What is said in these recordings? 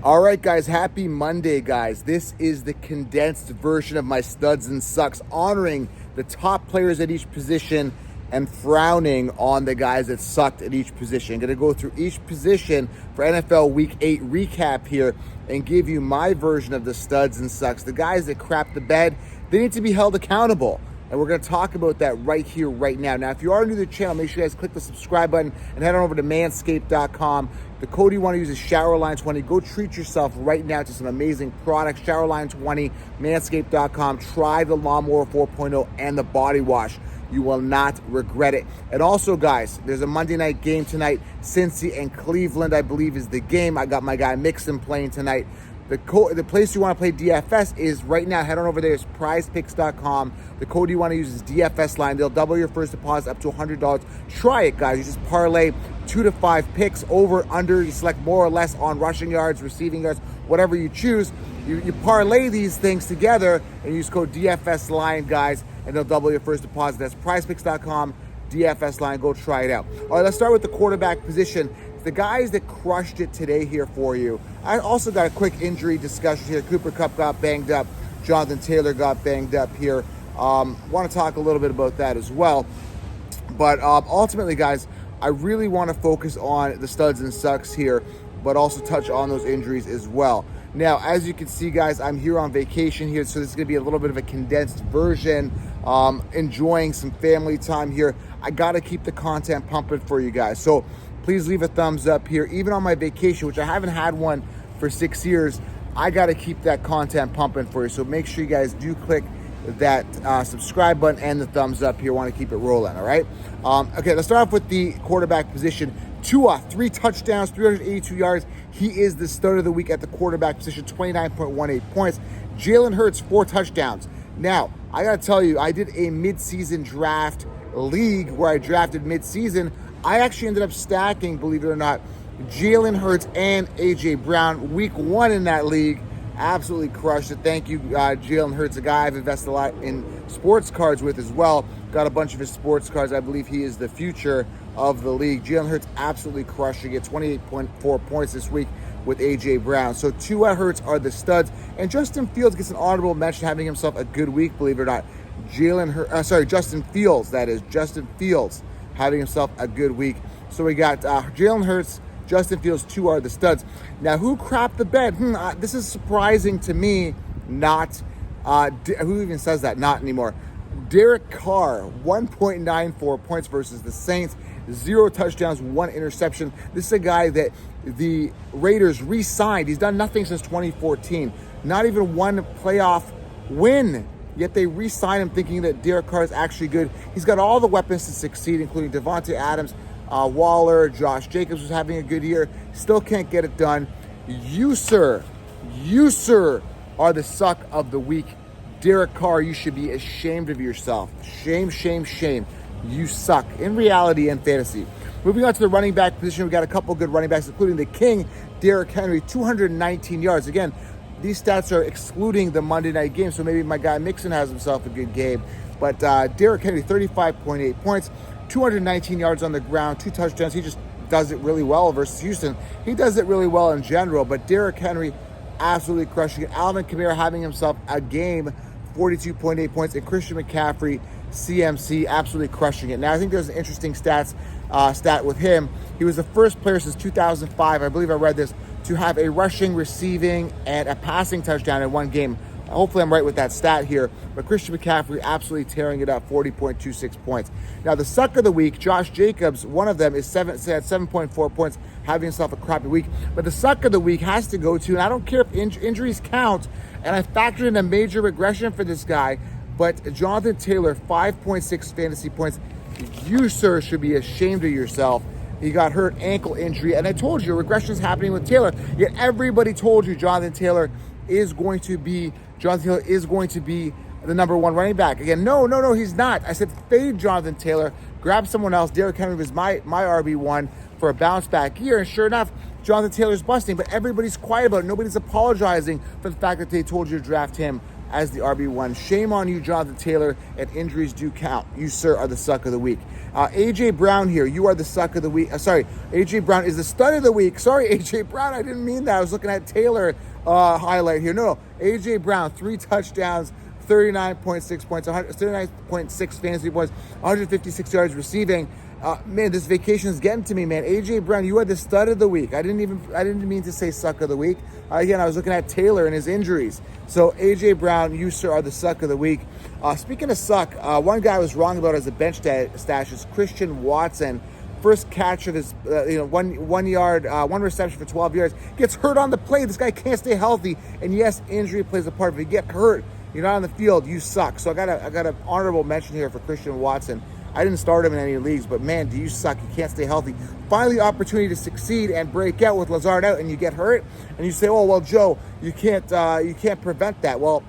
All right, guys, happy Monday, guys. This is the condensed version of my studs and sucks, honoring the top players at each position and frowning on the guys that sucked at each position. I'm going to go through each position for NFL Week 8 recap here and give you my version of the studs and sucks. The guys that crap the bed, they need to be held accountable. And we're going to talk about that right here, right now. Now, if you are new to the channel, make sure you guys click the subscribe button and head on over to manscaped.com. The code you want to use is ShowerLine20. Go treat yourself right now to some amazing products. ShowerLine20, manscaped.com. Try the Lawnmower 4.0 and the body wash. You will not regret it. And also, guys, there's a Monday night game tonight. Cincy and Cleveland, I believe, is the game. I got my guy Mixon playing tonight. The place you want to play DFS is right now. Head on over there. It's prizepicks.com. The code you want to use is DFS line. They'll double your first deposit up to $100. Try it, guys. You just parlay 2 to 5 picks over, under. You select more or less on rushing yards, receiving yards, whatever you choose. You parlay these things together and use code DFS line, guys, and they'll double your first deposit. That's prizepicks.com. DFS line. Go try it out. All right, let's start with the quarterback position. The guys that crushed it today here for you. I also got a quick injury discussion here. Cooper Kupp got banged up. Jonathan Taylor got banged up here. Want to talk a little bit about that as well. But ultimately, guys, I really want to focus on the studs and sucks here, but also touch on those injuries as well. Now, as you can see, guys, I'm here on vacation here, so this is going to be a little bit of a condensed version. Enjoying some family time here. I got to keep the content pumping for you guys. So please leave a thumbs up here. Even on my vacation, which I haven't had one for 6 years, I got to keep that content pumping for you. So make sure you guys do click that subscribe button and the thumbs up here. Want to keep it rolling, all right? Okay, let's start off with the quarterback position. Tua, 3 touchdowns, 382 yards. He is the start of the week at the quarterback position, 29.18 points. Jalen Hurts, 4 touchdowns. Now, I got to tell you, I did a mid-season draft league where I drafted mid-season. I actually ended up stacking, believe it or not, Jalen Hurts and A.J. Brown. Week 1 in that league, absolutely crushed it. Thank you, Jalen Hurts, a guy I've invested a lot in sports cards with as well. Got a bunch of his sports cards. I believe he is the future of the league. Jalen Hurts absolutely crushing it. 28.4 points this week with A.J. Brown. So Tua, Hurts are the studs. And Justin Fields gets an honorable mention, having himself a good week, believe it or not. Justin Fields, that is. Justin Fields having himself a good week. So we got Jalen Hurts, Justin Fields, 2 are the studs. Now, who crapped the bed? This is surprising to me. Not, who even says that? Not anymore. Derek Carr, 1.94 points versus the Saints. 0 touchdowns, 1 interception. This is a guy that the Raiders re-signed. He's done nothing since 2014. Not even 1 playoff win. Yet they re-signed him thinking that Derek Carr is actually good. He's got all the weapons to succeed, including Devontae Adams, Waller, Josh Jacobs was having a good year. Still can't get it done. You, sir, are the suck of the week. Derek Carr, you should be ashamed of yourself. Shame, shame, shame. You suck in reality and fantasy. Moving on to the running back position, we got a couple good running backs, including the King, Derrick Henry, 219 yards. Again, these stats are excluding the Monday night game, so maybe my guy Mixon has himself a good game. But Derrick Henry, 35.8 points, 219 yards on the ground, 2 touchdowns. He just does it really well versus Houston. He does it really well in general, but Derrick Henry absolutely crushing it. Alvin Kamara having himself a game, 42.8 points, and Christian McCaffrey, CMC, absolutely crushing it. Now, I think there's an interesting stat with him. He was the first player since 2005, I believe I read this, to have a rushing, receiving, and a passing touchdown in one game. Hopefully I'm right with that stat here. But Christian McCaffrey absolutely tearing it up, 40.26 points. Now, the suck of the week, Josh Jacobs, one of them is at 7.4 points, having himself a crappy week. But the suck of the week has to go to, and I don't care if injuries count, and I factored in a major regression for this guy, but Jonathan Taylor, 5.6 fantasy points. You, sir, should be ashamed of yourself. He got hurt, ankle injury, and I told you, regression is happening with Taylor. Yet everybody told you Jonathan Taylor is going to be the number 1 running back. Again, no, he's not. I said fade Jonathan Taylor, grab someone else. Derrick Henry was my RB1 for a bounce back year, and sure enough, Jonathan Taylor's busting, but everybody's quiet about it. Nobody's apologizing for the fact that they told you to draft him as the RB1. Shame on you, Jonathan Taylor, and injuries do count. You, sir, are the suck of the week. A.J. Brown here, you are the suck of the week. Sorry, A.J. Brown is the stud of the week. Sorry, A.J. Brown, I didn't mean that. I was looking at Taylor highlight here. No, A.J. Brown, 3 touchdowns, 39.6 points, 39.6 fantasy points, 156 yards receiving. Man, this vacation is getting to me, man. A.J. Brown, you are the stud of the week. I didn't mean to say suck of the week. Again, I was looking at Taylor and his injuries. So A.J. Brown, you, sir, are the suck of the week. Speaking of suck, one guy I was wrong about as a bench stash is Christian Watson. First catch of his, 1 reception for 12 yards. Gets hurt on the play. This guy can't stay healthy. And yes, injury plays a part. If you get hurt, you're not on the field, you suck. So I got an honorable mention here for Christian Watson. I didn't start him in any leagues, but man, do you suck. You can't stay healthy. Finally, opportunity to succeed and break out with Lazard out, and you get hurt, and you say, oh, well, Joe, you can't prevent that. Well,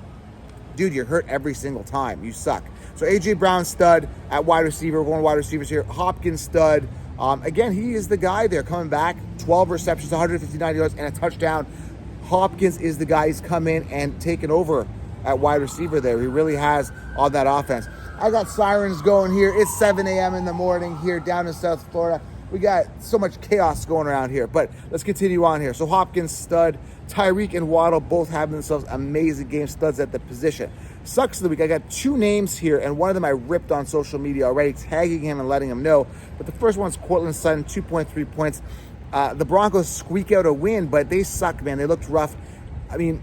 dude, you're hurt every single time. You suck. So A.J. Brown, stud at wide receiver. We're going wide receivers here. Hopkins, stud. Again, he is the guy there coming back. 12 receptions, 159 yards, and a touchdown. Hopkins is the guy who's come in and taken over at wide receiver there. He really has on that offense. I got sirens going here. It's 7 a.m. in the morning here down in South Florida. We got so much chaos going around here, but let's continue on here. So Hopkins, stud. Tyreek and Waddle both have themselves amazing game studs at the position. Sucks of the week. I got 2 names here, and one of them I ripped on social media already, tagging him and letting him know. But the first one's Courtland Sutton, 2.3 points. The Broncos squeak out a win, but they suck, man. They looked rough. I mean,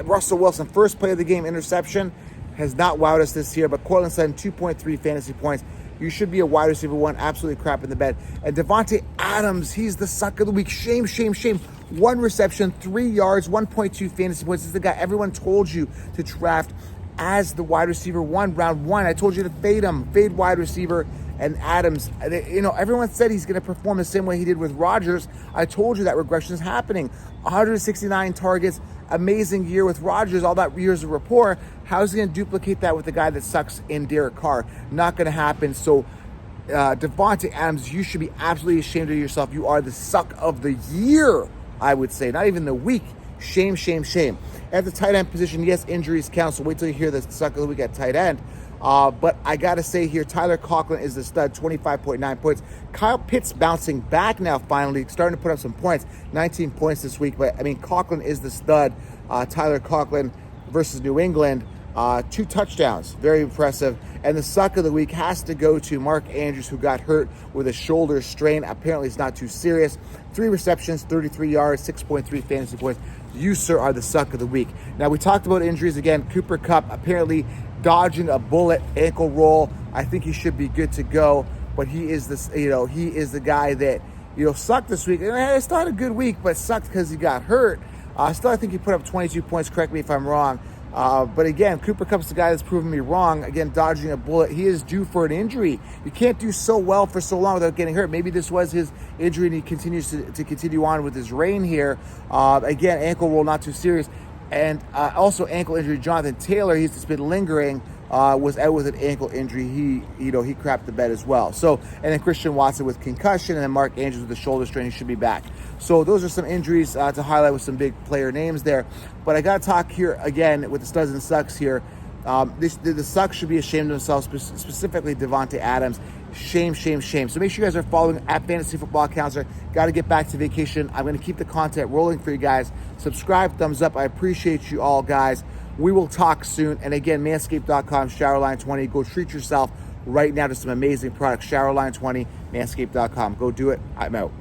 Russell Wilson, first play of the game, interception, has not wowed us this year, but Courtland Sutton, 2.3 fantasy points. You should be a wide receiver one, absolutely crap in the bed. And Davante Adams, he's the suck of the week. Shame, shame, shame. 1 reception, 3 yards, 1.2 fantasy points. This is the guy everyone told you to draft as the wide receiver one, round 1. I told you to fade him, fade wide receiver. And Adams, everyone said he's going to perform the same way he did with Rodgers. I told you that regression is happening. 169 targets, amazing year with Rodgers, all that years of rapport. How is he going to duplicate that with the guy that sucks in Derek Carr? Not going to happen. So Davante Adams, you should be absolutely ashamed of yourself. You are the suck of the year, I would say. Not even the week. Shame, shame, shame. At the tight end position, yes, injuries count. So wait till you hear the suck of the week at tight end. But I got to say here, Tyler Conklin is the stud, 25.9 points. Kyle Pitts bouncing back now finally, starting to put up some points. 19 points this week. But, I mean, Conklin is the stud. Tyler Conklin versus New England. 2 touchdowns. Very impressive. And the suck of the week has to go to Mark Andrews, who got hurt with a shoulder strain. Apparently, it's not too serious. 3 receptions, 33 yards, 6.3 fantasy points. You, sir, are the suck of the week. Now, we talked about injuries again. Cooper Kupp apparently dodging a bullet ankle roll. I think he should be good to go, but he is this, he is the guy that, sucked this week. It's not a good week, but sucked because he got hurt. Still, I think he put up 22 points. Correct me if I'm wrong. But again, Cooper Kupp's the guy that's proven me wrong. Again, dodging a bullet. He is due for an injury. You can't do so well for so long without getting hurt. Maybe this was his injury and he continues to continue on with his reign here. Again, ankle roll, not too serious. And also ankle injury, Jonathan Taylor, he's just been lingering, was out with an ankle injury. He crapped the bed as well. So, and then Christian Watson with concussion, and then Mark Andrews with the shoulder strain. He should be back. So those are some injuries to highlight with some big player names there. But I got to talk here again with the studs and sucks here. The sucks should be ashamed of themselves, specifically Davante Adams. Shame, shame, shame. So make sure you guys are following at Fantasy Football Counselor. Got to get back to vacation. I'm going to keep the content rolling for you guys. Subscribe, thumbs up. I appreciate you all, guys. We will talk soon. And again, manscaped.com, Showerline20. Go treat yourself right now to some amazing products. Showerline20, manscaped.com. Go do it. I'm out.